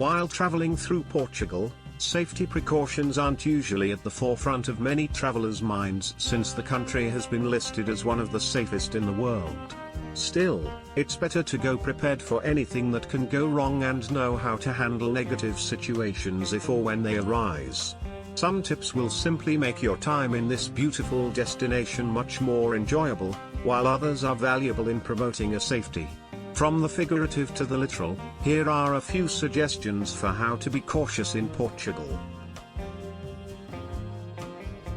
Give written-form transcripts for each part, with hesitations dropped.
While traveling through Portugal, safety precautions aren't usually at the forefront of many travelers' minds since the country has been listed as one of the safest in the world. Still, it's better to go prepared for anything that can go wrong and know how to handle negative situations if or when they arise. Some tips will simply make your time in this beautiful destination much more enjoyable, while others are valuable in promoting a safety. From the figurative to the literal, here are a few suggestions for how to be cautious in Portugal.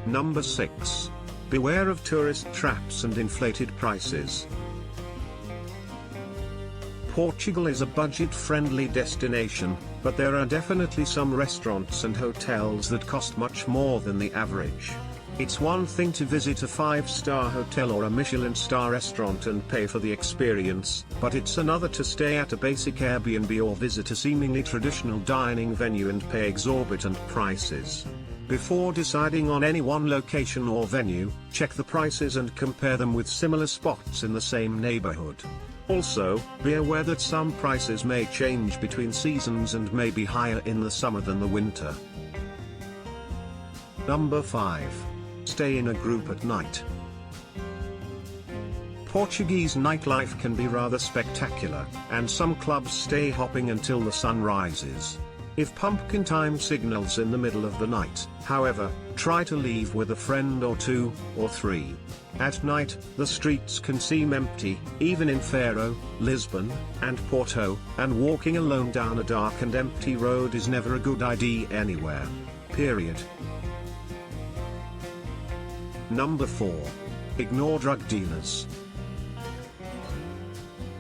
Number 6. Beware of tourist traps and inflated prices. Portugal is a budget-friendly destination, but there are definitely some restaurants and hotels that cost much more than the average. It's one thing to visit a 5-star hotel or a Michelin-star restaurant and pay for the experience, but it's another to stay at a basic Airbnb or visit a seemingly traditional dining venue and pay exorbitant prices. Before deciding on any one location or venue, check the prices and compare them with similar spots in the same neighborhood. Also, be aware that some prices may change between seasons and may be higher in the summer than the winter. Number 5. Stay in a group at night. Portuguese nightlife can be rather spectacular, and some clubs stay hopping until the sun rises. If pumpkin time signals in the middle of the night, however, try to leave with a friend or 2 or 3. At night, the streets can seem empty, even in Faro, Lisbon, and Porto, and walking alone down a dark and empty road is never a good idea anywhere. Period. Number 4. Ignore drug dealers.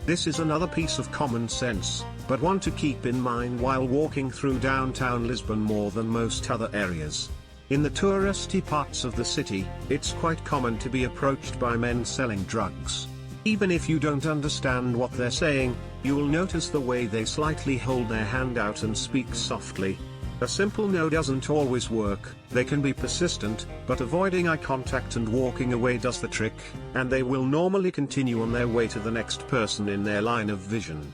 This is another piece of common sense, but one to keep in mind while walking through downtown Lisbon more than most other areas. In the touristy parts of the city, it's quite common to be approached by men selling drugs. Even if you don't understand what they're saying, you'll notice the way they slightly hold their hand out and speak softly. A simple no doesn't always work, they can be persistent, but avoiding eye contact and walking away does the trick, and they will normally continue on their way to the next person in their line of vision.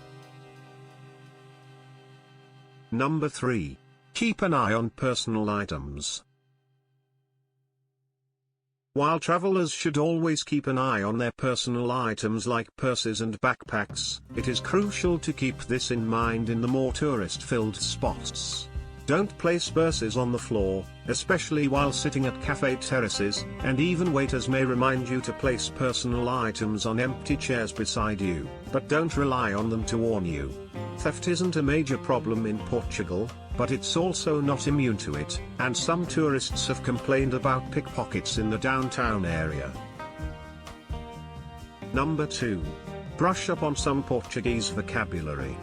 Number 3. Keep an eye on personal items. While travelers should always keep an eye on their personal items like purses and backpacks, it is crucial to keep this in mind in the more tourist-filled spots. Don't place purses on the floor, especially while sitting at cafe terraces, and even waiters may remind you to place personal items on empty chairs beside you, but don't rely on them to warn you. Theft isn't a major problem in Portugal, but it's also not immune to it, and some tourists have complained about pickpockets in the downtown area. Number 2. Brush up on some Portuguese vocabulary.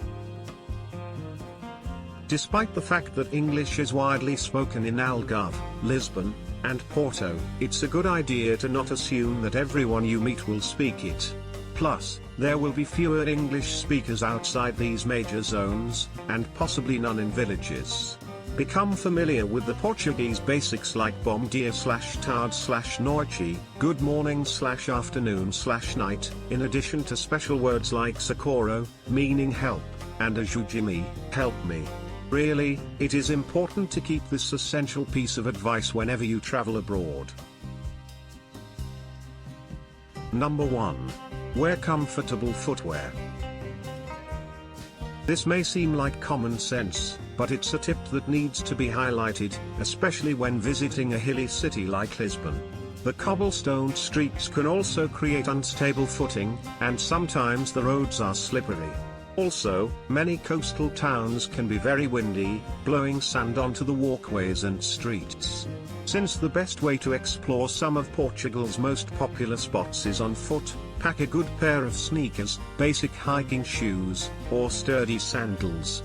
Despite the fact that English is widely spoken in Algarve, Lisbon, and Porto, it's a good idea to not assume that everyone you meet will speak it. Plus, there will be fewer English speakers outside these major zones, and possibly none in villages. Become familiar with the Portuguese basics like bom dia/tarde/noite, good morning/afternoon/night, in addition to special words like socorro, meaning help, and ajude-me, help me. Really, it is important to keep this essential piece of advice whenever you travel abroad. Number 1. Wear comfortable footwear. This may seem like common sense, but it's a tip that needs to be highlighted, especially when visiting a hilly city like Lisbon. The cobblestone streets can also create unstable footing, and sometimes the roads are slippery. Also, many coastal towns can be very windy, blowing sand onto the walkways and streets. Since the best way to explore some of Portugal's most popular spots is on foot, pack a good pair of sneakers, basic hiking shoes, or sturdy sandals.